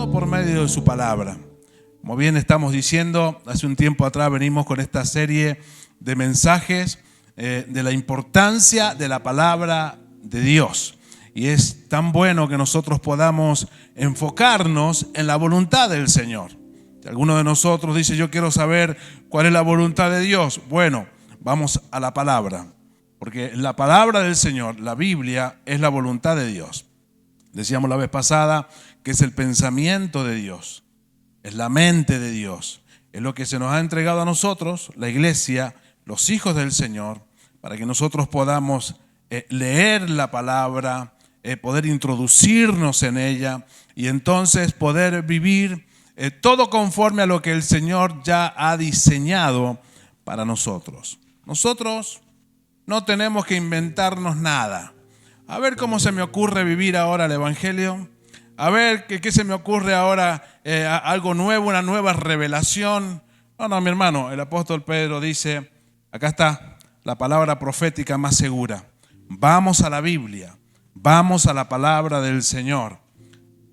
todo por medio de su palabra. Como bien estamos diciendo, hace un tiempo atrás venimos con esta serie de mensajes de la importancia de la palabra de Dios. Y es tan bueno que nosotros podamos enfocarnos en la voluntad del Señor. Si alguno de nosotros dice, yo quiero saber cuál es la voluntad de Dios, bueno, vamos a la palabra. Porque la palabra del Señor, la Biblia, es la voluntad de Dios. Decíamos la vez pasada que es el pensamiento de Dios, es la mente de Dios, es lo que se nos ha entregado a nosotros, la iglesia, los hijos del Señor, para que nosotros podamos leer la palabra, poder introducirnos en ella y entonces poder vivir todo conforme a lo que el Señor ya ha diseñado para nosotros. Nosotros no tenemos que inventarnos nada. A ver cómo se me ocurre vivir ahora el Evangelio. A ver qué se me ocurre ahora, algo nuevo, una nueva revelación. No, mi hermano, el apóstol Pedro dice, acá está la palabra profética más segura. Vamos a la Biblia, vamos a la palabra del Señor.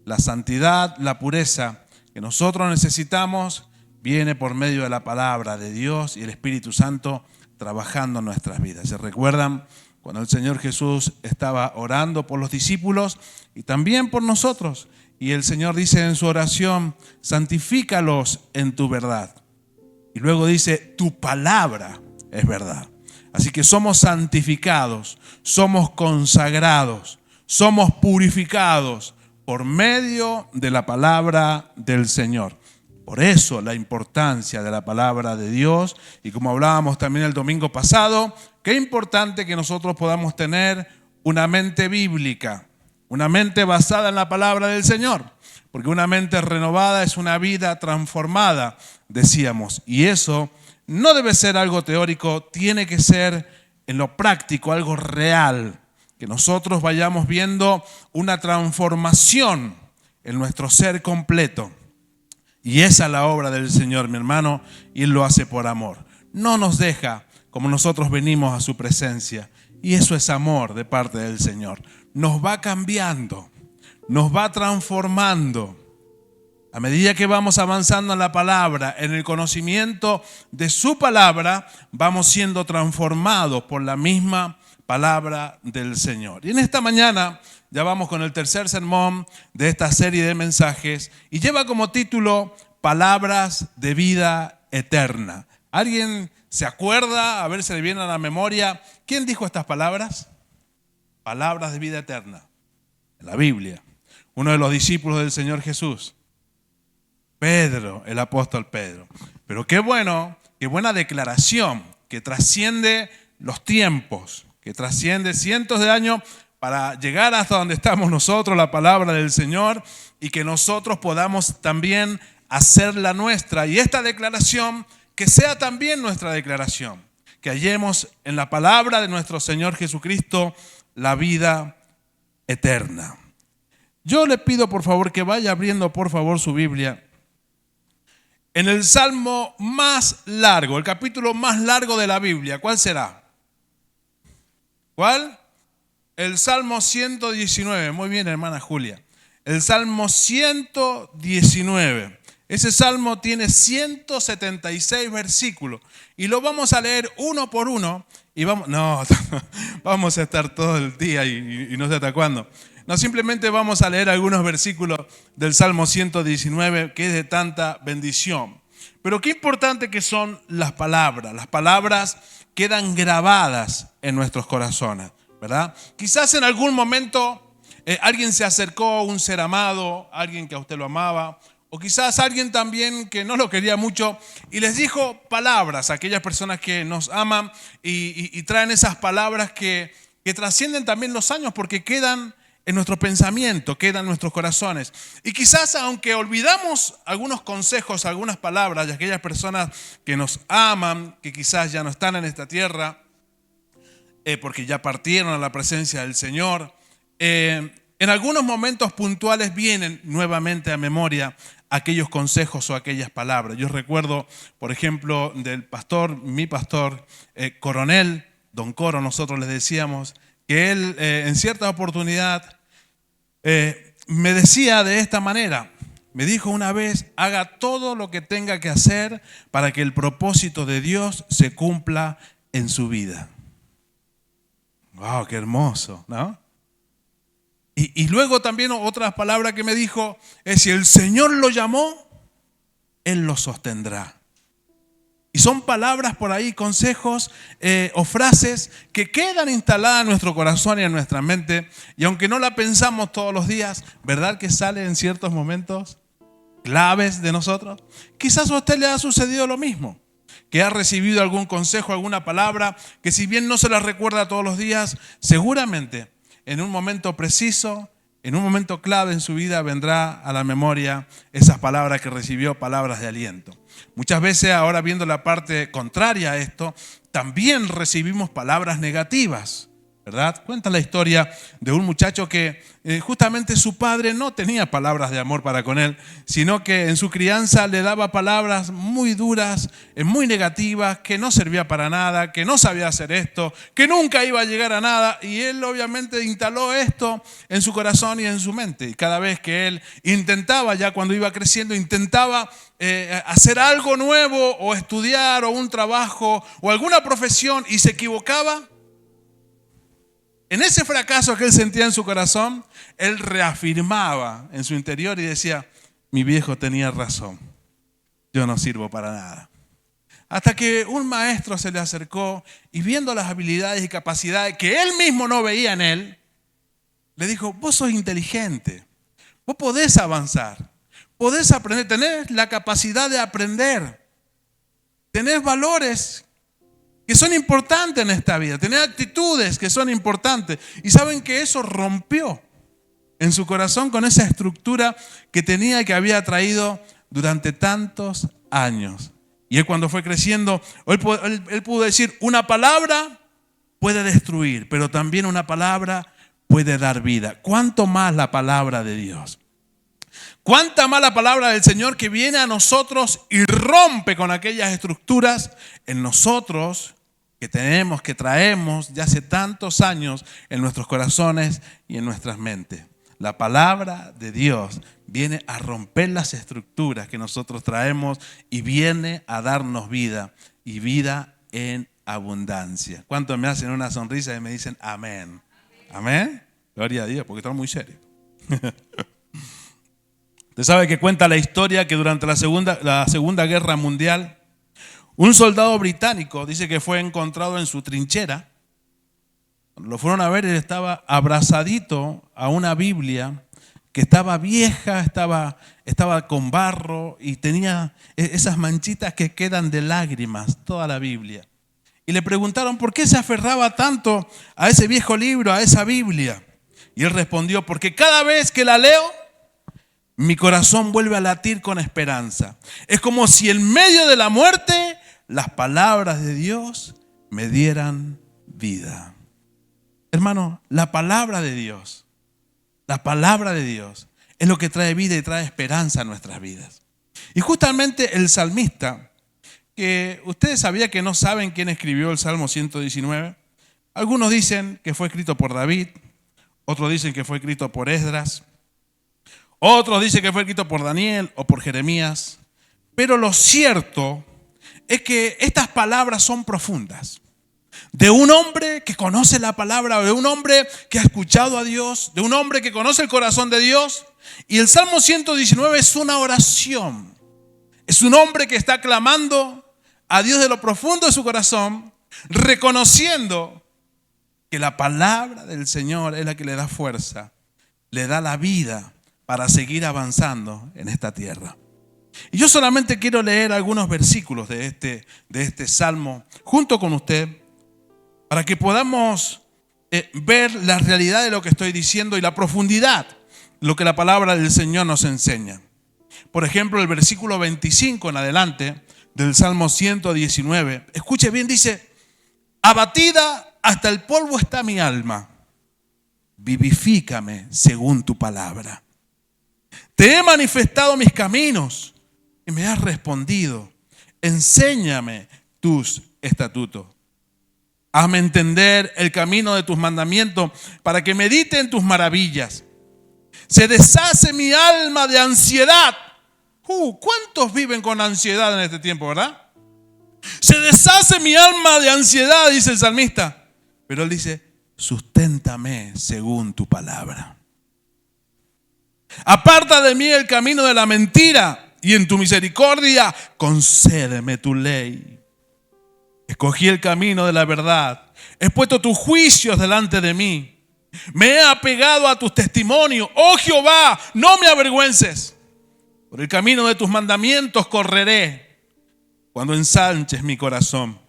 La santidad, la pureza que nosotros necesitamos viene por medio de la palabra de Dios y el Espíritu Santo trabajando en nuestras vidas. ¿Se recuerdan cuando el Señor Jesús estaba orando por los discípulos y también por nosotros? Y el Señor dice en su oración, santifícalos en tu verdad. Y luego dice, tu palabra es verdad. Así que somos santificados, somos consagrados, somos purificados por medio de la palabra del Señor. Por eso la importancia de la palabra de Dios, y como hablábamos también el domingo pasado, qué importante que nosotros podamos tener una mente bíblica, una mente basada en la palabra del Señor, porque una mente renovada es una vida transformada, decíamos, y eso no debe ser algo teórico, tiene que ser en lo práctico, algo real, que nosotros vayamos viendo una transformación en nuestro ser completo. Y esa es la obra del Señor, mi hermano, y Él lo hace por amor. No nos deja como nosotros venimos a su presencia. Y eso es amor de parte del Señor. Nos va cambiando, nos va transformando. A medida que vamos avanzando en la palabra, en el conocimiento de su palabra, vamos siendo transformados por la misma palabra del Señor. Y en esta mañana ya vamos con el tercer sermón de esta serie de mensajes y lleva como título Palabras de vida eterna. ¿Alguien se acuerda? A ver si le viene a la memoria. ¿Quién dijo estas palabras? Palabras de vida eterna. En la Biblia. Uno de los discípulos del Señor Jesús. Pedro, el apóstol Pedro. Pero qué bueno, qué buena declaración que trasciende los tiempos, que trasciende cientos de años para llegar hasta donde estamos nosotros, la palabra del Señor, y que nosotros podamos también hacerla nuestra. Y esta declaración, que sea también nuestra declaración, que hallemos en la palabra de nuestro Señor Jesucristo la vida eterna. Yo le pido por favor que vaya abriendo por favor su Biblia en el Salmo más largo, el capítulo más largo de la Biblia. ¿Cuál será? ¿Cuál? El Salmo 119. Muy bien, hermana Julia. El Salmo 119. Ese salmo tiene 176 versículos. Y lo vamos a leer uno por uno. Y vamos a estar todo el día y no sé hasta cuándo. No, simplemente vamos a leer algunos versículos del Salmo 119, que es de tanta bendición. Pero qué importante que son las palabras. Las palabras quedan grabadas en nuestros corazones, ¿verdad? Quizás en algún momento alguien se acercó, un ser amado, alguien que a usted lo amaba, o quizás alguien también que no lo quería mucho y les dijo palabras a aquellas personas que nos aman y traen esas palabras que trascienden también los años porque quedan en nuestro pensamiento, quedan en nuestros corazones. Y quizás aunque olvidamos algunos consejos, algunas palabras de aquellas personas que nos aman, que quizás ya no están en esta tierra, porque ya partieron a la presencia del Señor, en algunos momentos puntuales vienen nuevamente a memoria aquellos consejos o aquellas palabras. Yo recuerdo, por ejemplo, del pastor, mi pastor, coronel, don Coro, nosotros les decíamos, que él en cierta oportunidad me decía de esta manera, me dijo una vez, haga todo lo que tenga que hacer para que el propósito de Dios se cumpla en su vida. ¡Wow! ¡Qué hermoso! ¿No? Y luego también otra palabra que me dijo es, si el Señor lo llamó, Él lo sostendrá. Y son palabras por ahí, consejos o frases que quedan instaladas en nuestro corazón y en nuestra mente. Y aunque no la pensamos todos los días, ¿verdad que sale en ciertos momentos claves de nosotros? Quizás a usted le ha sucedido lo mismo, que ha recibido algún consejo, alguna palabra, que si bien no se la recuerda todos los días, seguramente en un momento preciso, en un momento clave en su vida, vendrá a la memoria esas palabras que recibió, palabras de aliento. Muchas veces, ahora viendo la parte contraria a esto, también recibimos palabras negativas, ¿verdad? Cuenta la historia de un muchacho que justamente su padre no tenía palabras de amor para con él, sino que en su crianza le daba palabras muy duras, muy negativas, que no servía para nada, que no sabía hacer esto, que nunca iba a llegar a nada. Y él obviamente instaló esto en su corazón y en su mente. Y cada vez que él intentaba, ya cuando iba creciendo, intentaba hacer algo nuevo o estudiar o un trabajo o alguna profesión y se equivocaba, en ese fracaso que él sentía en su corazón, él reafirmaba en su interior y decía, mi viejo tenía razón, yo no sirvo para nada. Hasta que un maestro se le acercó y viendo las habilidades y capacidades que él mismo no veía en él, le dijo, vos sos inteligente, vos podés avanzar, podés aprender, tenés la capacidad de aprender, tenés valores que son importantes en esta vida, tener actitudes que son importantes. Y saben que eso rompió en su corazón con esa estructura que tenía y que había traído durante tantos años. Y él, cuando fue creciendo, él pudo decir, una palabra puede destruir, pero también una palabra puede dar vida. ¿Cuánto más la palabra de Dios? ¿Cuánta más la palabra del Señor que viene a nosotros y rompe con aquellas estructuras en nosotros que tenemos, que traemos ya hace tantos años en nuestros corazones y en nuestras mentes? La palabra de Dios viene a romper las estructuras que nosotros traemos y viene a darnos vida y vida en abundancia. ¿Cuántos me hacen una sonrisa y me dicen amén? Amén. Gloria a Dios, porque están muy serios. Usted sabe que cuenta la historia que durante la Segunda Guerra Mundial, un soldado británico dice que fue encontrado en su trinchera. Cuando lo fueron a ver, él estaba abrazadito a una Biblia que estaba vieja, estaba con barro y tenía esas manchitas que quedan de lágrimas, toda la Biblia. Y le preguntaron por qué se aferraba tanto a ese viejo libro, a esa Biblia. Y él respondió, porque cada vez que la leo, mi corazón vuelve a latir con esperanza. Es como si en medio de la muerte las palabras de Dios me dieran vida. Hermano, la palabra de Dios es lo que trae vida y trae esperanza a nuestras vidas. Y justamente el salmista, que ustedes sabían que no saben quién escribió el Salmo 119. Algunos dicen que fue escrito por David, otros dicen que fue escrito por Esdras, otros dicen que fue escrito por Daniel o por Jeremías. Pero lo cierto es que estas palabras son profundas. De un hombre que conoce la palabra, de un hombre que ha escuchado a Dios, de un hombre que conoce el corazón de Dios. Y el Salmo 119 es una oración. Es un hombre que está clamando a Dios de lo profundo de su corazón, reconociendo que la palabra del Señor es la que le da fuerza, le da la vida para seguir avanzando en esta tierra. Y yo solamente quiero leer algunos versículos de este salmo junto con usted para que podamos ver la realidad de lo que estoy diciendo y la profundidad de lo que la palabra del Señor nos enseña. Por ejemplo, el versículo 25 en adelante del Salmo 119. Escuche bien, dice, abatida hasta el polvo está mi alma, vivifícame según tu palabra. Te he manifestado mis caminos y me has respondido. Enséñame tus estatutos. Hazme entender el camino de tus mandamientos para que medite en tus maravillas. Se deshace mi alma de ansiedad. ¿Cuántos viven con ansiedad en este tiempo, verdad? Se deshace mi alma de ansiedad, dice el salmista. Pero él dice, susténtame según tu palabra. Aparta de mí el camino de la mentira y en tu misericordia concédeme tu ley. Escogí el camino de la verdad. He puesto tus juicios delante de mí. Me he apegado a tus testimonios. Oh Jehová, no me avergüences. Por el camino de tus mandamientos correré cuando ensanches mi corazón.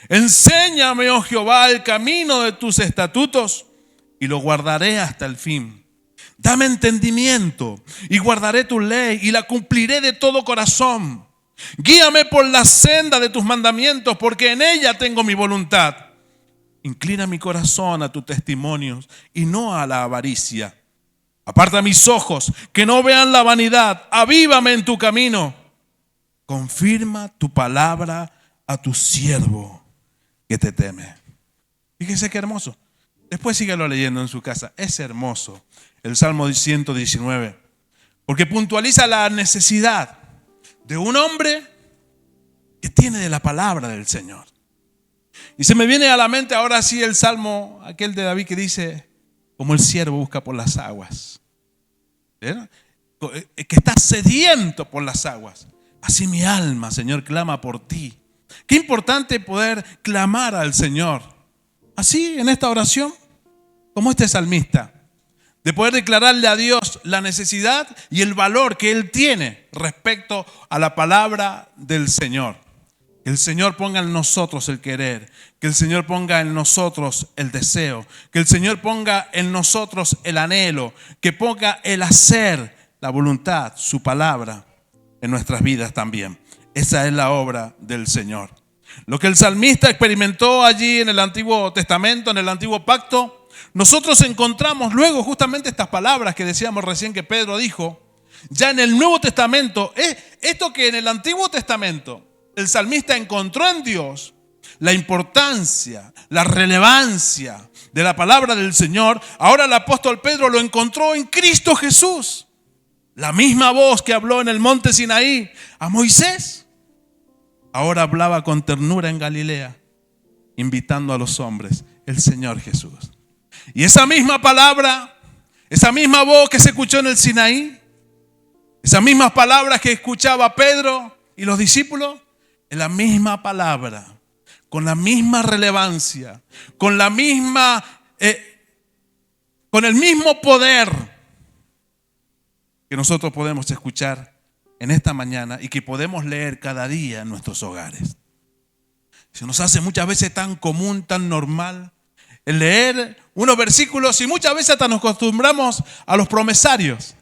Enséñame, oh Jehová, el camino de tus estatutos y lo guardaré hasta el fin. Dame entendimiento y guardaré tu ley y la cumpliré de todo corazón. Guíame por la senda de tus mandamientos, porque en ella tengo mi voluntad. Inclina mi corazón a tus testimonios y no a la avaricia. Aparta mis ojos, que no vean la vanidad. Avívame en tu camino. Confirma tu palabra a tu siervo que te teme. Fíjese qué hermoso. Después síguelo leyendo en su casa. Es hermoso el Salmo 119, porque puntualiza la necesidad de un hombre que tiene de la palabra del Señor. Y se me viene a la mente ahora sí el Salmo, aquel de David que dice, como el siervo busca por las aguas. ¿Verdad? Que está sediento por las aguas. Así mi alma, Señor, clama por ti. Qué importante poder clamar al Señor. Así en esta oración, como este salmista, de poder declararle a Dios la necesidad y el valor que Él tiene respecto a la palabra del Señor. Que el Señor ponga en nosotros el querer, que el Señor ponga en nosotros el deseo, que el Señor ponga en nosotros el anhelo, que ponga el hacer, la voluntad, su palabra en nuestras vidas también. Esa es la obra del Señor. Lo que el salmista experimentó allí en el Antiguo Testamento, en el Antiguo Pacto, nosotros encontramos luego justamente estas palabras que decíamos recién que Pedro dijo, ya en el Nuevo Testamento. Esto que en el Antiguo Testamento el salmista encontró en Dios, la importancia, la relevancia de la palabra del Señor, ahora el apóstol Pedro lo encontró en Cristo Jesús. La misma voz que habló en el monte Sinaí a Moisés, ahora hablaba con ternura en Galilea, invitando a los hombres, el Señor Jesús. Y esa misma palabra, esa misma voz que se escuchó en el Sinaí, esas mismas palabras que escuchaba Pedro y los discípulos, es la misma palabra, con la misma relevancia, con el mismo poder que nosotros podemos escuchar en esta mañana y que podemos leer cada día en nuestros hogares. Se nos hace muchas veces tan común, tan normal el leer unos versículos y muchas veces hasta nos acostumbramos a los promesarios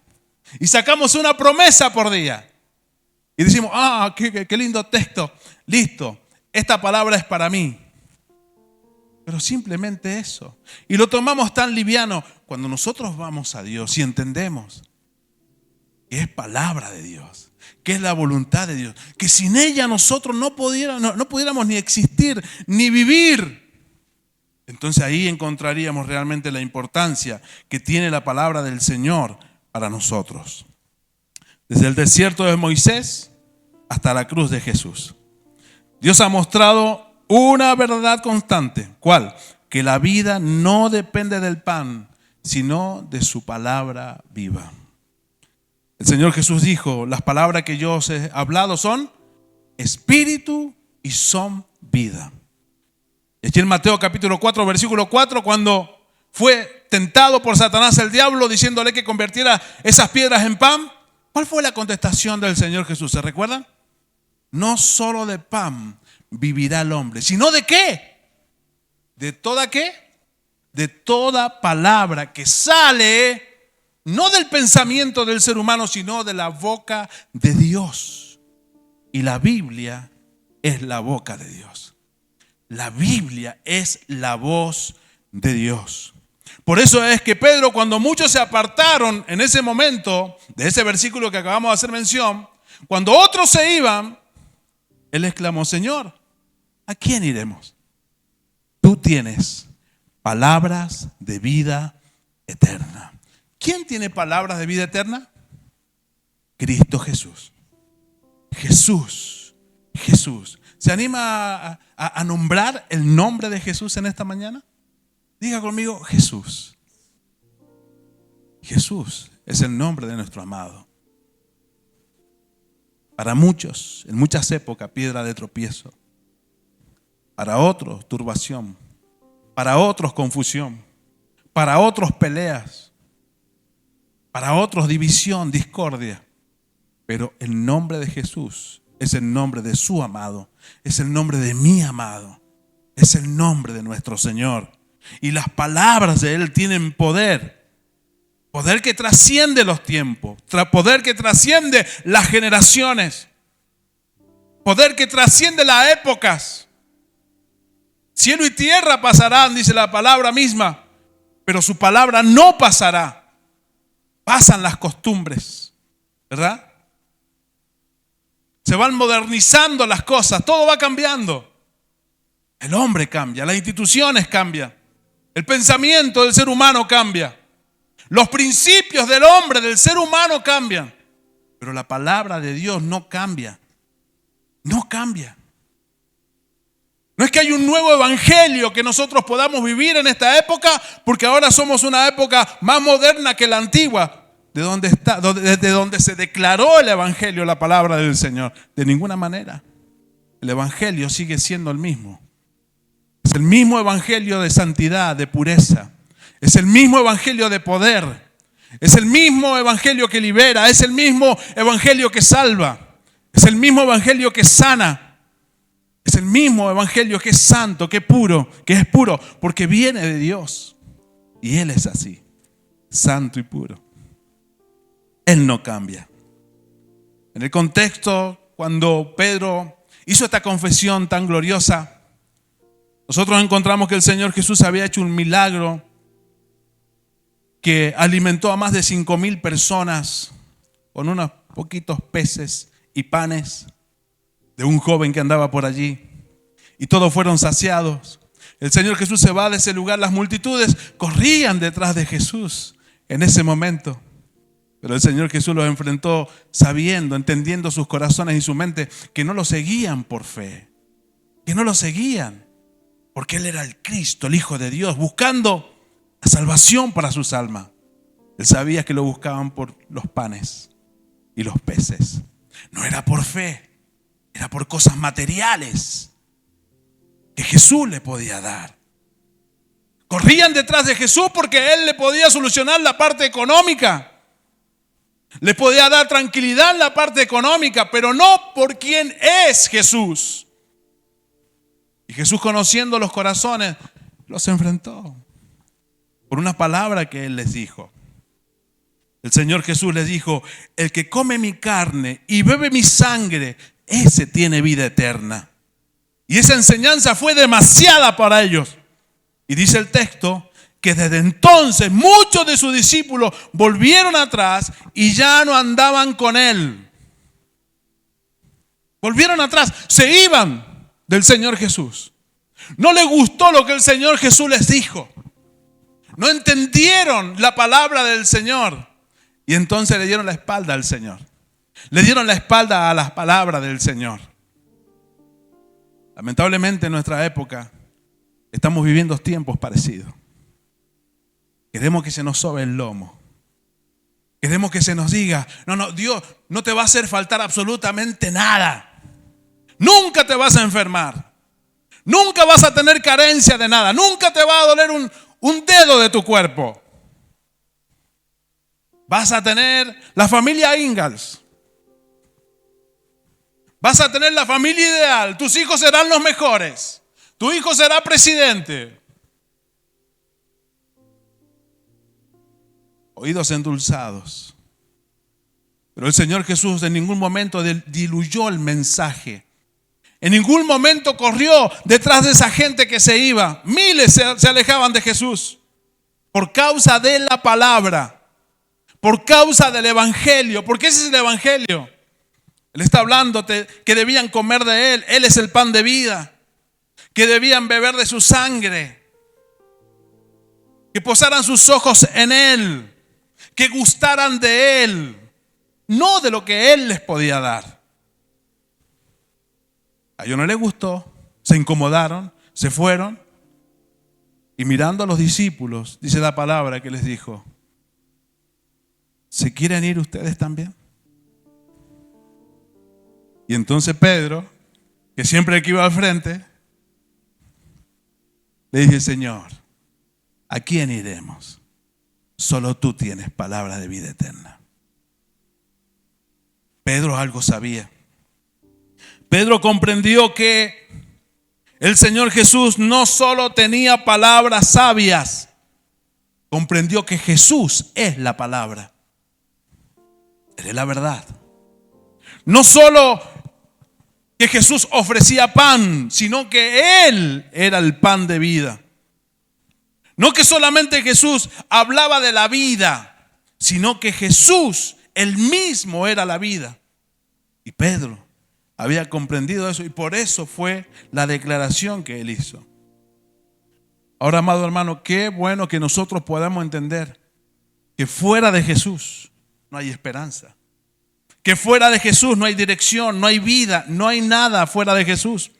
y sacamos una promesa por día y decimos, qué lindo texto, listo, esta palabra es para mí. Pero simplemente eso. Y lo tomamos tan liviano. Cuando nosotros vamos a Dios y entendemos que es palabra de Dios, que es la voluntad de Dios, que sin ella nosotros no pudiéramos ni existir, ni vivir. Entonces ahí encontraríamos realmente la importancia que tiene la palabra del Señor para nosotros. Desde el desierto de Moisés hasta la cruz de Jesús. Dios ha mostrado una verdad constante. ¿Cuál? Que la vida no depende del pan, sino de su palabra viva. El Señor Jesús dijo, las palabras que yo os he hablado son espíritu y son vida. Y aquí en Mateo capítulo 4, versículo 4, cuando fue tentado por Satanás el diablo, diciéndole que convirtiera esas piedras en pan, ¿cuál fue la contestación del Señor Jesús? ¿Se recuerdan? No solo de pan vivirá el hombre, sino ¿de qué? ¿De toda qué? De toda palabra que sale, no del pensamiento del ser humano, sino de la boca de Dios. Y la Biblia es la boca de Dios. La Biblia es la voz de Dios. Por eso es que Pedro, cuando muchos se apartaron en ese momento, de ese versículo que acabamos de hacer mención, cuando otros se iban, él exclamó, Señor, ¿a quién iremos? Tú tienes palabras de vida eterna. ¿Quién tiene palabras de vida eterna? Cristo Jesús. Jesús. Jesús. ¿Se anima a nombrar el nombre de Jesús en esta mañana? Diga conmigo, Jesús. Jesús es el nombre de nuestro amado. Para muchos, en muchas épocas, piedra de tropiezo. Para otros, turbación. Para otros, confusión. Para otros, peleas. Para otros, división, discordia. Pero el nombre de Jesús es el nombre de su amado. Es el nombre de mi amado. Es el nombre de nuestro Señor. Y las palabras de Él tienen poder. Poder que trasciende los tiempos. Poder que trasciende las generaciones. Poder que trasciende las épocas. Cielo y tierra pasarán, dice la palabra misma. Pero su palabra no pasará. Pasan las costumbres. ¿Verdad? Se van modernizando las cosas. Todo va cambiando. El hombre cambia. Las instituciones cambian. El pensamiento del ser humano cambia. Los principios del hombre, del ser humano cambian. Pero la palabra de Dios no cambia. No cambia. No es que hay un nuevo evangelio que nosotros podamos vivir en esta época, porque ahora somos una época más moderna que la antigua, desde donde se declaró el evangelio, la palabra del Señor. De ninguna manera. El evangelio sigue siendo el mismo. Es el mismo evangelio de santidad, de pureza. Es el mismo evangelio de poder. Es el mismo evangelio que libera. Es el mismo evangelio que salva. Es el mismo evangelio que sana. Es el mismo evangelio que es santo, que es puro, porque viene de Dios. Y Él es así, santo y puro. Él no cambia. En el contexto, cuando Pedro hizo esta confesión tan gloriosa, nosotros encontramos que el Señor Jesús había hecho un milagro que alimentó a más de 5,000 personas con unos poquitos peces y panes de un joven que andaba por allí. Y todos fueron saciados. El Señor Jesús se va de ese lugar. Las multitudes corrían detrás de Jesús en ese momento. Pero el Señor Jesús los enfrentó sabiendo, entendiendo sus corazones y su mente, que no lo seguían por fe. Que no lo seguían. Porque Él era el Cristo, el Hijo de Dios, buscando la salvación para sus almas. Él sabía que lo buscaban por los panes y los peces. No era por fe, era por cosas materiales que Jesús le podía dar. Corrían detrás de Jesús porque Él le podía solucionar la parte económica. Le podía dar tranquilidad en la parte económica, pero no por quién es Jesús. Y Jesús, conociendo los corazones, los enfrentó por una palabra que Él les dijo. El Señor Jesús les dijo: el que come mi carne y bebe mi sangre, ese tiene vida eterna. Y esa enseñanza fue demasiada para ellos. Y dice el texto que desde entonces muchos de sus discípulos volvieron atrás y ya no andaban con Él. Volvieron atrás, se iban del Señor Jesús. No les gustó lo que el Señor Jesús les dijo. No entendieron la palabra del Señor. Y entonces le dieron la espalda al Señor. Le dieron la espalda a las palabras del Señor. Lamentablemente en nuestra época estamos viviendo tiempos parecidos. Queremos que se nos sobe el lomo. Queremos que se nos diga: no, Dios no te va a hacer faltar absolutamente nada. Nunca te vas a enfermar. Nunca vas a tener carencia de nada. Nunca te va a doler un dedo de tu cuerpo. Vas a tener la familia Ingalls. Vas a tener la familia ideal. Tus hijos serán los mejores. Tu hijo será presidente. Oídos endulzados. Pero el Señor Jesús en ningún momento diluyó el mensaje. En ningún momento corrió detrás de esa gente que se iba. Miles se alejaban de Jesús por causa de la palabra, por causa del evangelio. Porque ese es el evangelio. Él está hablándote que debían comer de Él. Él es el pan de vida. Que debían beber de su sangre. Que posaran sus ojos en Él. que gustaran de Él, no de lo que Él les podía dar. A ellos no les gustó, se incomodaron, se fueron. Y mirando a los discípulos, dice la palabra que les dijo: ¿se quieren ir ustedes también? Y entonces Pedro, que siempre el que iba al frente, le dice: Señor, ¿a quién iremos? Solo tú tienes palabra de vida eterna. Pedro algo sabía. Pedro comprendió que el Señor Jesús no solo tenía palabras sabias, comprendió que Jesús es la palabra. Él es la verdad. No solo que Jesús ofrecía pan, sino que Él era el pan de vida. No que solamente Jesús hablaba de la vida, sino que Jesús, Él mismo, era la vida. Y Pedro había comprendido eso y por eso fue la declaración que él hizo. Ahora, amado hermano, qué bueno que nosotros podamos entender que fuera de Jesús no hay esperanza. Que fuera de Jesús no hay dirección, no hay vida, no hay nada fuera de Jesús.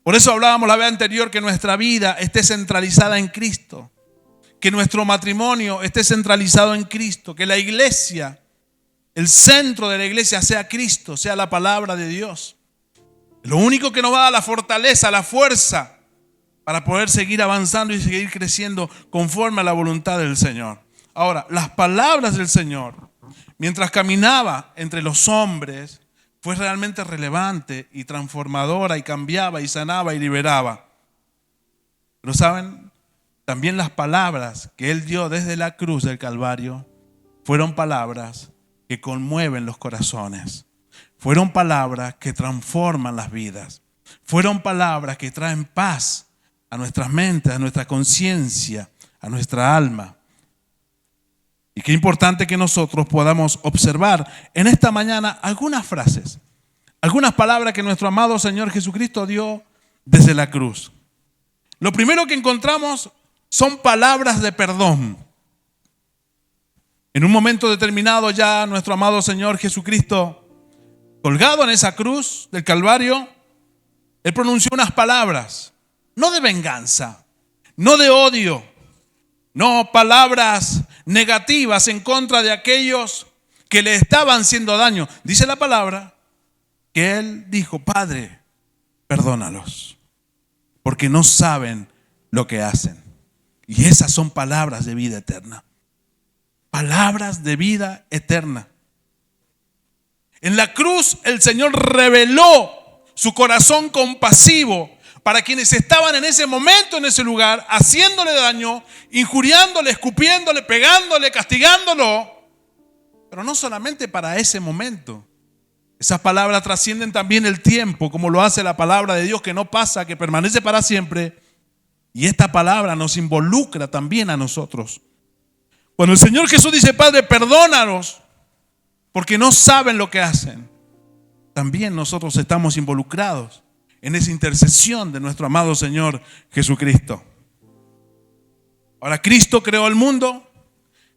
Por eso hablábamos la vez anterior que nuestra vida esté centralizada en Cristo. Que nuestro matrimonio esté centralizado en Cristo. Que la iglesia, el centro de la iglesia sea Cristo, sea la palabra de Dios. Lo único que nos va a dar la fortaleza, la fuerza para poder seguir avanzando y seguir creciendo conforme a la voluntad del Señor. Ahora, las palabras del Señor, mientras caminaba entre los hombres, fue realmente relevante y transformadora y cambiaba y sanaba y liberaba. Pero saben, también las palabras que Él dio desde la cruz del Calvario fueron palabras que conmueven los corazones. Fueron palabras que transforman las vidas. Fueron palabras que traen paz a nuestras mentes, a nuestra conciencia, a nuestra alma. Y qué importante que nosotros podamos observar en esta mañana algunas frases, algunas palabras que nuestro amado Señor Jesucristo dio desde la cruz. Lo primero que encontramos son palabras de perdón. En un momento determinado ya nuestro amado Señor Jesucristo, colgado en esa cruz del Calvario, Él pronunció unas palabras, no de venganza, no de odio, no palabras negativas en contra de aquellos que le estaban haciendo daño. Dice la palabra que Él dijo: Padre, perdónalos, porque no saben lo que hacen. Y esas son palabras de vida eterna. Palabras de vida eterna. En la cruz el Señor reveló su corazón compasivo para quienes estaban en ese momento, en ese lugar, haciéndole daño, injuriándole, escupiéndole, pegándole, castigándolo. Pero no solamente para ese momento. Esas palabras trascienden también el tiempo, como lo hace la palabra de Dios, que no pasa, que permanece para siempre. Y esta palabra nos involucra también a nosotros. Cuando el Señor Jesús dice: Padre, perdónalos, porque no saben lo que hacen, también nosotros estamos involucrados en esa intercesión de nuestro amado Señor Jesucristo. Ahora, Cristo creó el mundo,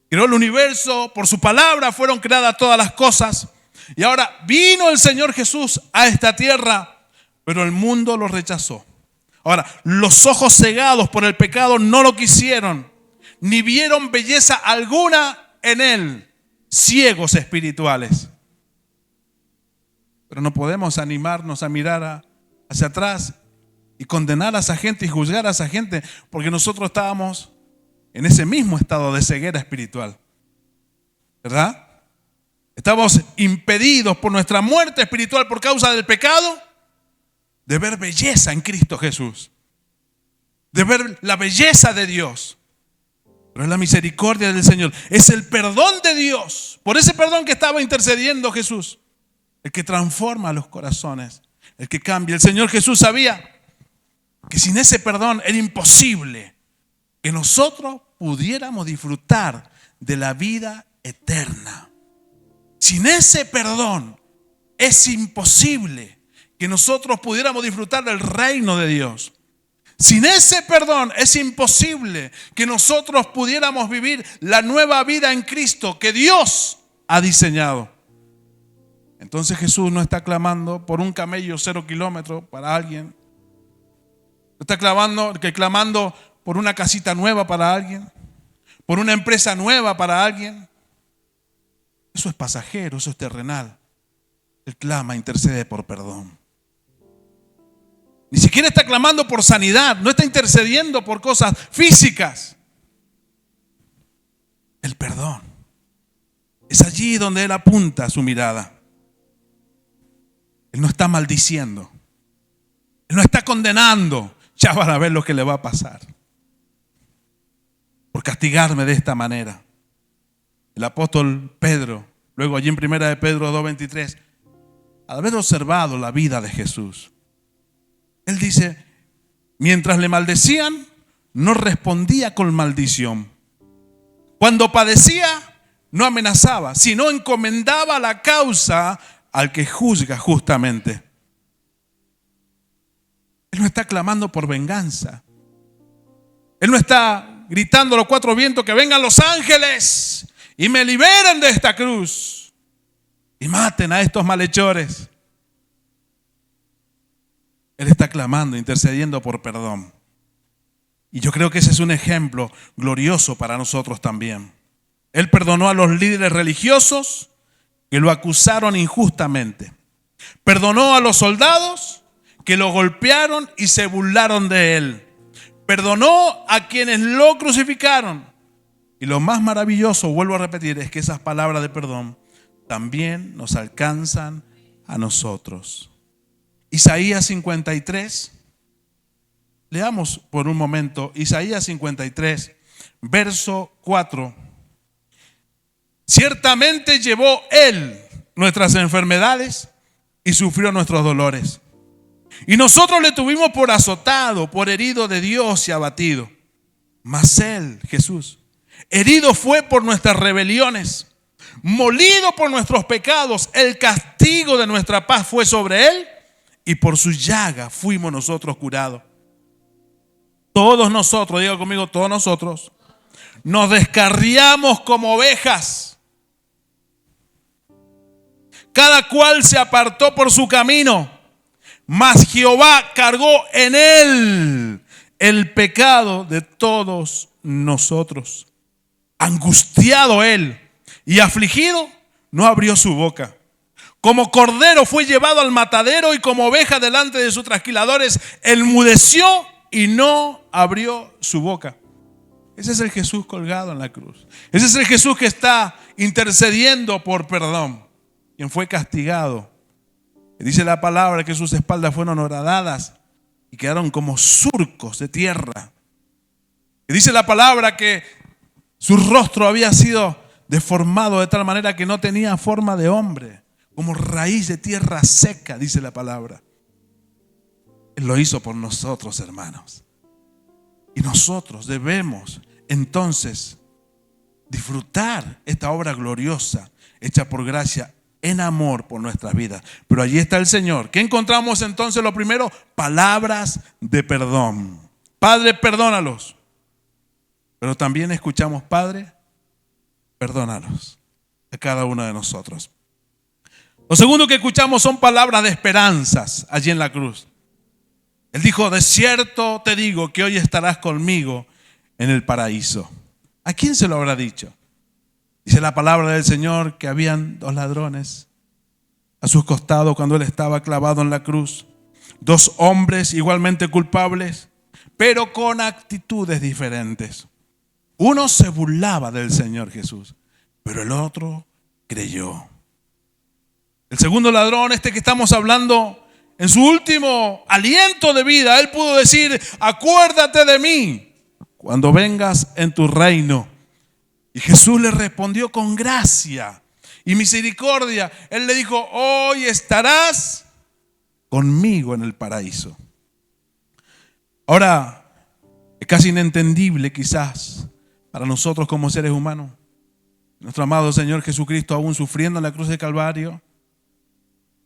creó el universo, por su palabra fueron creadas todas las cosas. Y ahora vino el Señor Jesús a esta tierra, pero el mundo lo rechazó. Ahora, los ojos cegados por el pecado no lo quisieron, ni vieron belleza alguna en Él, ciegos espirituales. Pero no podemos animarnos a mirar hacia atrás y condenar a esa gente y juzgar a esa gente, porque nosotros estábamos en ese mismo estado de ceguera espiritual, ¿verdad? Estamos impedidos por nuestra muerte espiritual por causa del pecado de ver belleza en Cristo Jesús, de ver la belleza de Dios. Pero es la misericordia del Señor, es el perdón de Dios, por ese perdón que estaba intercediendo Jesús, el que transforma los corazones, el que cambia. El Señor Jesús sabía que sin ese perdón era imposible que nosotros pudiéramos disfrutar de la vida eterna. Sin ese perdón es imposible que nosotros pudiéramos disfrutar del reino de Dios. Sin ese perdón es imposible que nosotros pudiéramos vivir la nueva vida en Cristo que Dios ha diseñado. Entonces Jesús no está clamando por un camello 0 kilómetros para alguien. No está clamando por una casita nueva para alguien, por una empresa nueva para alguien. Eso es pasajero, eso es terrenal. Él clama, intercede por perdón. Ni siquiera está clamando por sanidad, no está intercediendo por cosas físicas. El perdón. Es allí donde Él apunta su mirada. Él no está maldiciendo. Él no está condenando. Ya van a ver lo que le va a pasar por castigarme de esta manera. El apóstol Pedro, luego allí en 1 de Pedro 2:23, al haber observado la vida de Jesús, él dice, mientras le maldecían, no respondía con maldición. Cuando padecía, no amenazaba, sino encomendaba la causa al que juzga justamente. Él no está clamando por venganza. Él no está gritando a los 4 vientos que vengan los ángeles y me liberen de esta cruz y maten a estos malhechores. Él está clamando, intercediendo por perdón. Y yo creo que ese es un ejemplo glorioso para nosotros también. Él perdonó a los líderes religiosos que lo acusaron injustamente. Perdonó a los soldados que lo golpearon y se burlaron de él. Perdonó a quienes lo crucificaron. Y lo más maravilloso, vuelvo a repetir, es que esas palabras de perdón también nos alcanzan a nosotros. Isaías 53, leamos por un momento, Isaías 53, verso 4. Ciertamente llevó Él nuestras enfermedades y sufrió nuestros dolores. Y nosotros le tuvimos por azotado, por herido de Dios y abatido. Mas Él, Jesús, herido fue por nuestras rebeliones, molido por nuestros pecados. El castigo de nuestra paz fue sobre Él y por su llaga fuimos nosotros curados. Todos nosotros, diga conmigo, todos nosotros, nos descarriamos como ovejas. Cada cual se apartó por su camino, mas Jehová cargó en él el pecado de todos nosotros. Angustiado él y afligido, no abrió su boca. Como cordero fue llevado al matadero y como oveja delante de sus trasquiladores, enmudeció y no abrió su boca. Ese es el Jesús colgado en la cruz. Ese es el Jesús que está intercediendo por perdón. Quien fue castigado. Dice la palabra que sus espaldas fueron horadadas y quedaron como surcos de tierra. Y dice la palabra que su rostro había sido deformado de tal manera que no tenía forma de hombre, como raíz de tierra seca, dice la palabra. Él lo hizo por nosotros, hermanos. Y nosotros debemos entonces disfrutar esta obra gloriosa hecha por gracia en amor por nuestras vidas. Pero allí está el Señor. ¿Qué encontramos entonces? Lo primero, palabras de perdón. Padre, perdónalos. Pero también escuchamos, Padre, perdónalos a cada uno de nosotros. Lo segundo que escuchamos son palabras de esperanzas allí en la cruz. Él dijo, de cierto te digo que hoy estarás conmigo en el paraíso. ¿A quién se lo habrá dicho? Dice la palabra del Señor que habían 2 ladrones a sus costados cuando Él estaba clavado en la cruz. 2 hombres igualmente culpables, pero con actitudes diferentes. Uno se burlaba del Señor Jesús, pero el otro creyó. El segundo ladrón, este que estamos hablando, en su último aliento de vida, él pudo decir, acuérdate de mí cuando vengas en tu reino. Y Jesús le respondió con gracia y misericordia. Él le dijo, hoy estarás conmigo en el paraíso. Ahora, es casi inentendible quizás para nosotros como seres humanos. Nuestro amado Señor Jesucristo, aún sufriendo en la cruz de Calvario,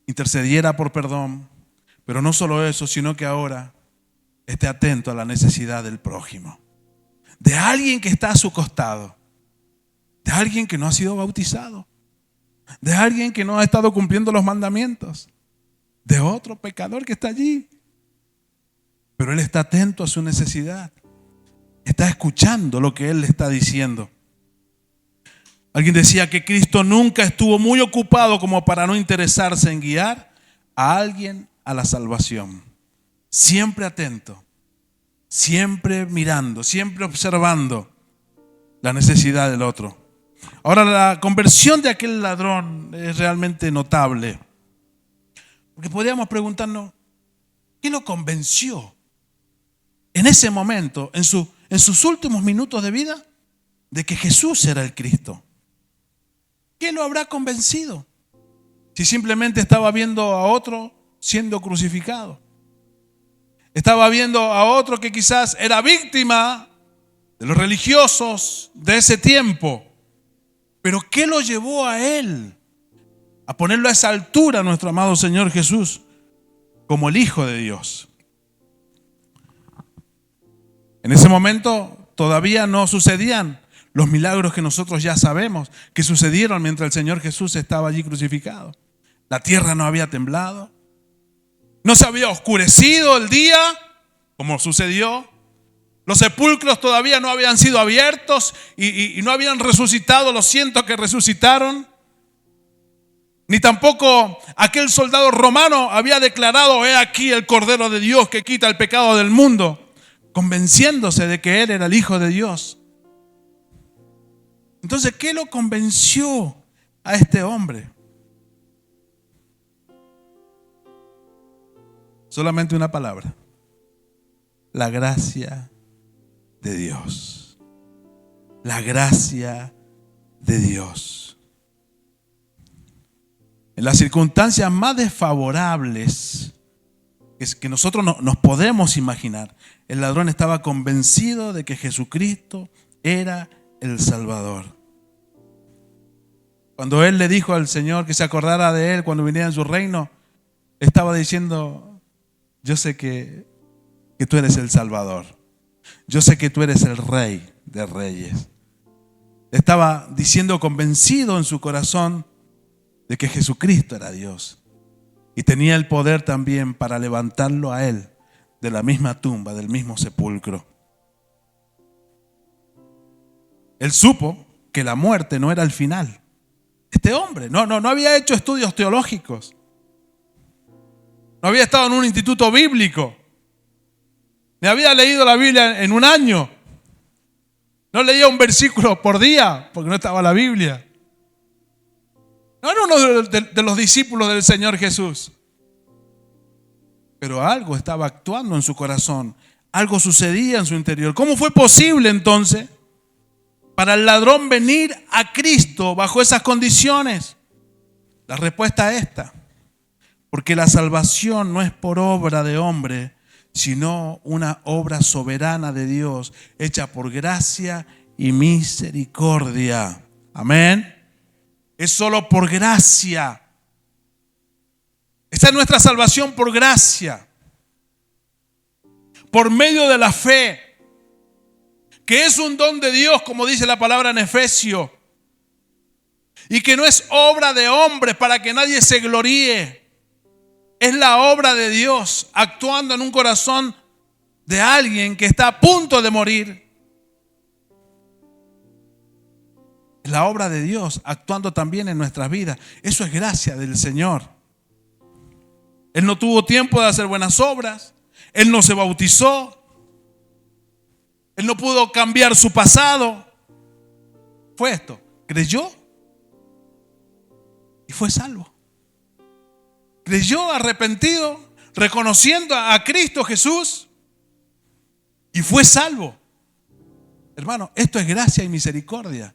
intercediera por perdón. Pero no solo eso, sino que ahora esté atento a la necesidad del prójimo, de alguien que está a su costado, de alguien que no ha sido bautizado, de alguien que no ha estado cumpliendo los mandamientos, de otro pecador que está allí. Pero él está atento a su necesidad, está escuchando lo que él le está diciendo. Alguien decía que Cristo nunca estuvo muy ocupado como para no interesarse en guiar a alguien a la salvación. Siempre atento, siempre mirando, siempre observando la necesidad del otro. Ahora, la conversión de aquel ladrón es realmente notable. Porque podríamos preguntarnos, ¿qué lo convenció en ese momento, en sus últimos minutos de vida, de que Jesús era el Cristo? ¿Qué lo habrá convencido? Si simplemente estaba viendo a otro siendo crucificado. Estaba viendo a otro que quizás era víctima de los religiosos de ese tiempo. Pero ¿qué lo llevó a él a ponerlo a esa altura a nuestro amado Señor Jesús como el Hijo de Dios? En ese momento todavía no sucedían los milagros que nosotros ya sabemos que sucedieron mientras el Señor Jesús estaba allí crucificado. La tierra no había temblado, no se había oscurecido el día como sucedió. Los sepulcros todavía no habían sido abiertos y no habían resucitado los cientos que resucitaron. Ni tampoco aquel soldado romano había declarado: he aquí el Cordero de Dios que quita el pecado del mundo, convenciéndose de que él era el Hijo de Dios. Entonces, ¿qué lo convenció a este hombre? Solamente una palabra: la gracia de Dios. La gracia de Dios. En las circunstancias más desfavorables que nosotros nos podemos imaginar, el ladrón estaba convencido de que Jesucristo era el Salvador. Cuando él le dijo al Señor que se acordara de él cuando viniera en su reino, estaba diciendo: yo sé que tú eres el Salvador. Yo sé que tú eres el Rey de Reyes. Estaba diciendo, convencido en su corazón, de que Jesucristo era Dios. Y tenía el poder también para levantarlo a él de la misma tumba, del mismo sepulcro. Él supo que la muerte no era el final. Este hombre no había hecho estudios teológicos. No había estado en un instituto bíblico. Ni había leído la Biblia en un año. No leía un versículo por día porque no estaba la Biblia. No era uno de los discípulos del Señor Jesús. Pero algo estaba actuando en su corazón. Algo sucedía en su interior. ¿Cómo fue posible entonces para el ladrón venir a Cristo bajo esas condiciones? La respuesta es esta: porque la salvación no es por obra de hombre, sino una obra soberana de Dios, hecha por gracia y misericordia. Amén. Es solo por gracia. Esta es nuestra salvación por gracia, por medio de la fe, que es un don de Dios, como dice la palabra en Efesios, y que no es obra de hombres para que nadie se gloríe. Es la obra de Dios actuando en un corazón de alguien que está a punto de morir. Es la obra de Dios actuando también en nuestras vidas. Eso es gracia del Señor. Él no tuvo tiempo de hacer buenas obras. Él no se bautizó. Él no pudo cambiar su pasado. Fue esto: creyó y fue salvo. Creyó arrepentido, reconociendo a Cristo Jesús, y fue salvo. Hermano, esto es gracia y misericordia.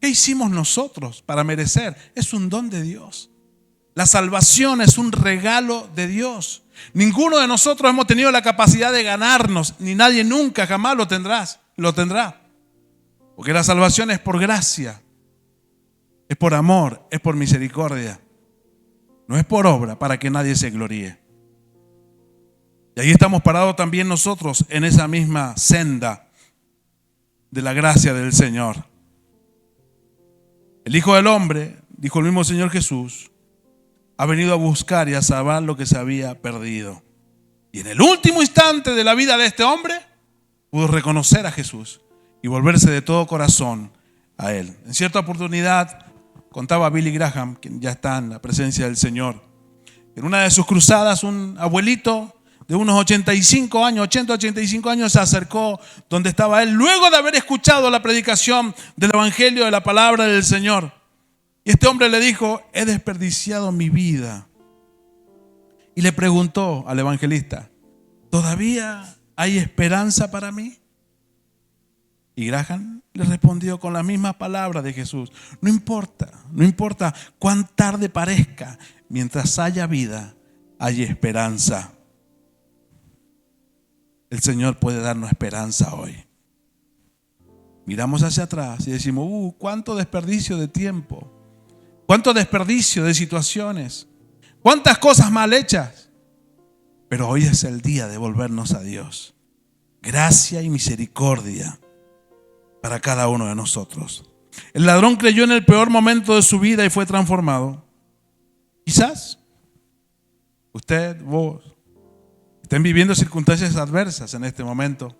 ¿Qué hicimos nosotros para merecer? Es un don de Dios. La salvación es un regalo de Dios. Ninguno de nosotros hemos tenido la capacidad de ganarnos, ni nadie nunca jamás lo tendrá. Porque la salvación es por gracia, es por amor, es por misericordia. No es por obra para que nadie se gloríe. Y ahí estamos parados también nosotros en esa misma senda de la gracia del Señor. El Hijo del Hombre, dijo el mismo Señor Jesús, ha venido a buscar y a salvar lo que se había perdido. Y en el último instante de la vida de este hombre, pudo reconocer a Jesús y volverse de todo corazón a Él. En cierta oportunidad, contaba Billy Graham, quien ya está en la presencia del Señor, en una de sus cruzadas, un abuelito de unos 85 años, 85 años, se acercó donde estaba él, luego de haber escuchado la predicación del Evangelio, de la palabra del Señor. Y este hombre le dijo: he desperdiciado mi vida. Y le preguntó al evangelista: ¿todavía hay esperanza para mí? Y Graham le respondió con las mismas palabras de Jesús: no importa cuán tarde parezca, mientras haya vida, hay esperanza. El Señor puede darnos esperanza hoy. Miramos hacia atrás y decimos: cuánto desperdicio de tiempo, cuánto desperdicio de situaciones, cuántas cosas mal hechas. Pero hoy es el día de volvernos a Dios. Gracia y misericordia para cada uno de nosotros. El ladrón creyó en el peor momento de su vida y fue transformado. Quizás usted, vos, estén viviendo circunstancias adversas en este momento.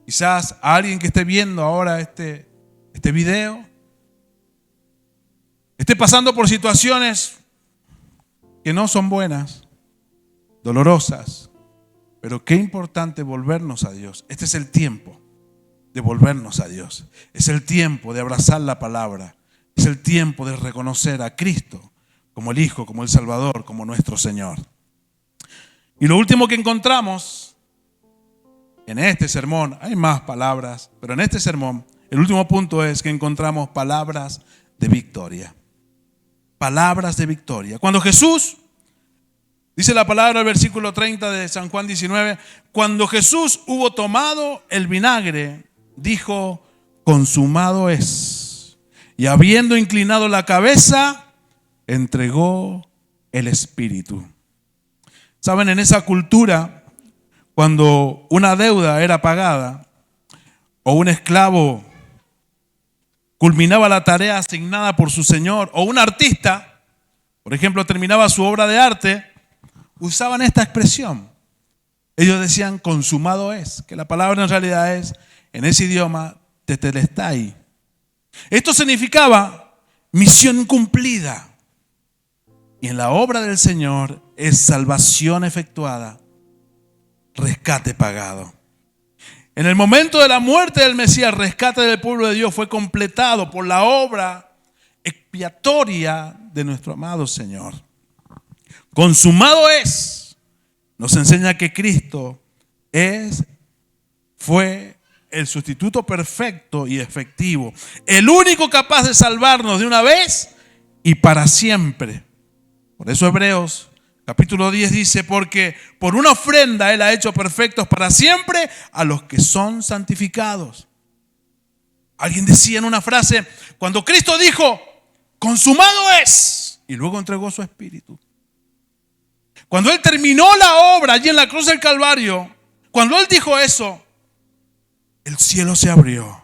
Quizás alguien que esté viendo ahora este video esté pasando por situaciones que no son buenas, dolorosas, pero qué importante volvernos a Dios. Este es el tiempo de volvernos a Dios. Es el tiempo de abrazar la palabra. Es el tiempo de reconocer a Cristo como el Hijo, como el Salvador, como nuestro Señor. Y lo último que encontramos en este sermón, hay más palabras, pero en este sermón, el último punto es que encontramos palabras de victoria. Palabras de victoria. Cuando Jesús, dice la palabra del versículo 30 de San Juan 19, cuando Jesús hubo tomado el vinagre, dijo: consumado es. Y habiendo inclinado la cabeza, entregó el Espíritu. Saben, en esa cultura, cuando una deuda era pagada o un esclavo culminaba la tarea asignada por su señor, o un artista, por ejemplo, terminaba su obra de arte, usaban esta expresión. Ellos decían: consumado es, que la palabra en realidad es, en ese idioma, tetelestai. Esto significaba misión cumplida. Y en la obra del Señor es salvación efectuada, rescate pagado. En el momento de la muerte del Mesías, el rescate del pueblo de Dios fue completado por la obra expiatoria de nuestro amado Señor. Consumado es. Nos enseña que Cristo fue el sustituto perfecto y efectivo, el único capaz de salvarnos de una vez y para siempre. Por eso Hebreos capítulo 10 dice: porque por una ofrenda Él ha hecho perfectos para siempre a los que son santificados. Alguien decía en una frase, cuando Cristo dijo: consumado es, y luego entregó su Espíritu. Cuando Él terminó la obra allí en la cruz del Calvario, cuando Él dijo eso, el cielo se abrió,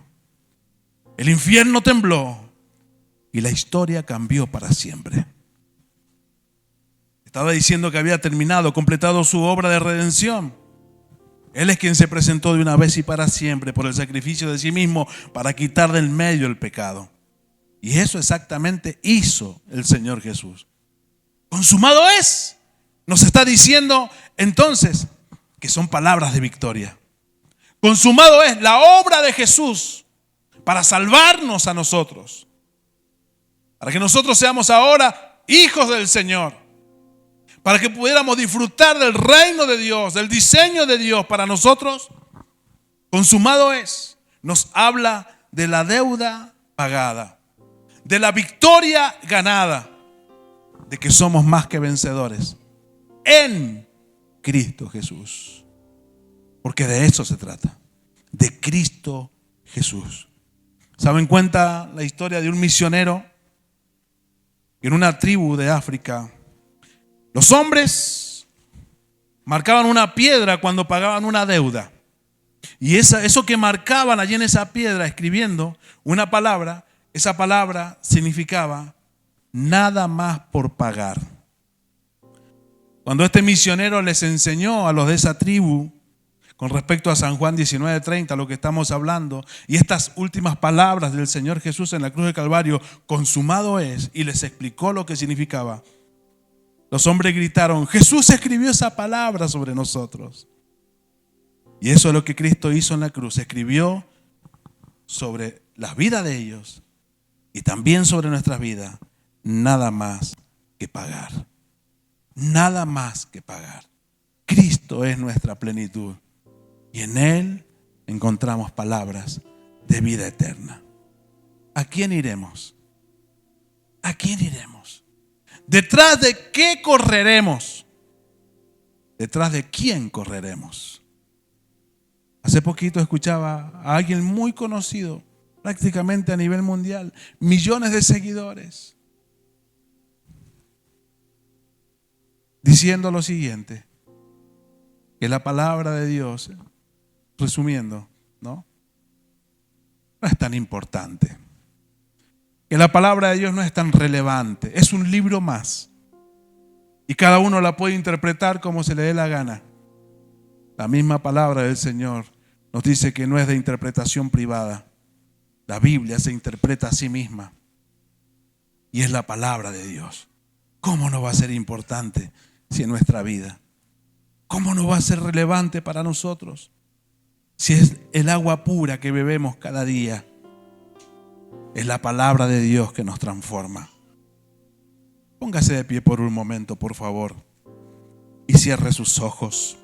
el infierno tembló y la historia cambió para siempre. Estaba diciendo que había terminado, completado su obra de redención. Él es quien se presentó de una vez y para siempre por el sacrificio de sí mismo para quitar del medio el pecado. Y eso exactamente hizo el Señor Jesús. Consumado es. Nos está diciendo entonces que son palabras de victoria. Consumado es la obra de Jesús para salvarnos a nosotros. Para que nosotros seamos ahora hijos del Señor. Para que pudiéramos disfrutar del reino de Dios, del diseño de Dios para nosotros. Consumado es. Nos habla de la deuda pagada, de la victoria ganada, de que somos más que vencedores en Cristo Jesús. Porque de eso se trata, de Cristo Jesús. ¿Saben? Cuenta la historia de un misionero en una tribu de África. Los hombres Marcaban una piedra cuando pagaban una deuda. Y eso que marcaban allí en esa piedra escribiendo una palabra, esa palabra significaba nada más por pagar. Cuando este misionero les enseñó a los de esa tribu con respecto a San Juan 19:30, lo que estamos hablando, y estas últimas palabras del Señor Jesús en la cruz del Calvario, consumado es, y les explicó lo que significaba, los hombres gritaron: Jesús escribió esa palabra sobre nosotros. Y eso es lo que Cristo hizo en la cruz, escribió sobre la vida de ellos y también sobre nuestras vidas, nada más que pagar. Nada más que pagar. Cristo es nuestra plenitud y en Él encontramos palabras de vida eterna. ¿A quién iremos? ¿A quién iremos? ¿Detrás de qué correremos? ¿Detrás de quién correremos? Hace poquito escuchaba a alguien muy conocido, prácticamente a nivel mundial, millones de seguidores, diciendo lo siguiente, que la palabra de Dios, resumiendo, no es tan importante, que la palabra de Dios no es tan relevante, es un libro más y cada uno la puede interpretar como se le dé la gana. La misma palabra del Señor nos dice que no es de interpretación privada. La Biblia se interpreta a sí misma y es la palabra de Dios. ¿Cómo no va a ser importante si en nuestra vida? ¿Cómo no va a ser relevante para nosotros si es el agua pura que bebemos cada día? Es la palabra de Dios que nos transforma. Póngase de pie por un momento, por favor, y cierre sus ojos.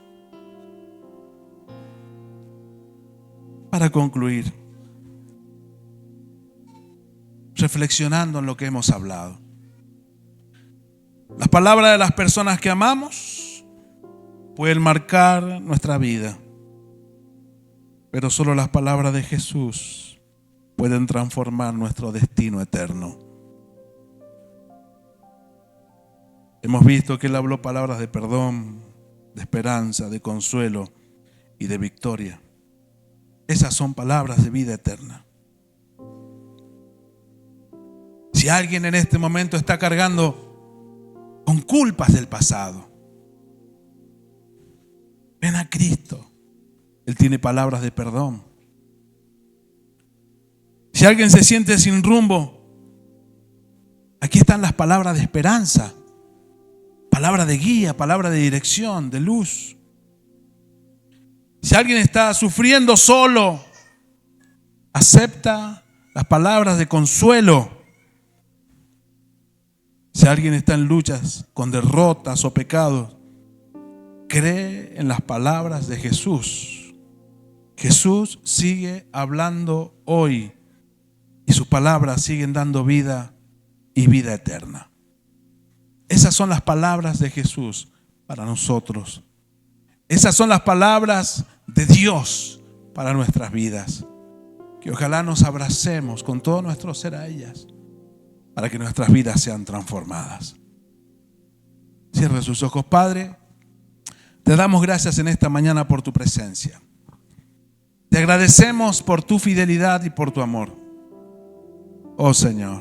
Para concluir, reflexionando en lo que hemos hablado. Las palabras de las personas que amamos pueden marcar nuestra vida, pero solo las palabras de Jesús pueden transformar nuestro destino eterno. Hemos visto que Él habló palabras de perdón, de esperanza, de consuelo y de victoria. Esas son palabras de vida eterna. Si alguien en este momento está cargando con culpas del pasado, ven a Cristo. Él tiene palabras de perdón. Si alguien se siente sin rumbo, aquí están las palabras de esperanza, palabra de guía, palabra de dirección, de luz. Si alguien está sufriendo solo, acepta las palabras de consuelo. Si alguien está en luchas con derrotas o pecados, cree en las palabras de Jesús. Jesús sigue hablando hoy y sus palabras siguen dando vida y vida eterna. Esas son las palabras de Jesús para nosotros. Esas son las palabras de Dios para nuestras vidas. Que ojalá nos abracemos con todo nuestro ser a ellas para que nuestras vidas sean transformadas. Cierre sus ojos. Padre, te damos gracias en esta mañana por tu presencia. Te agradecemos por tu fidelidad y por tu amor. Oh Señor,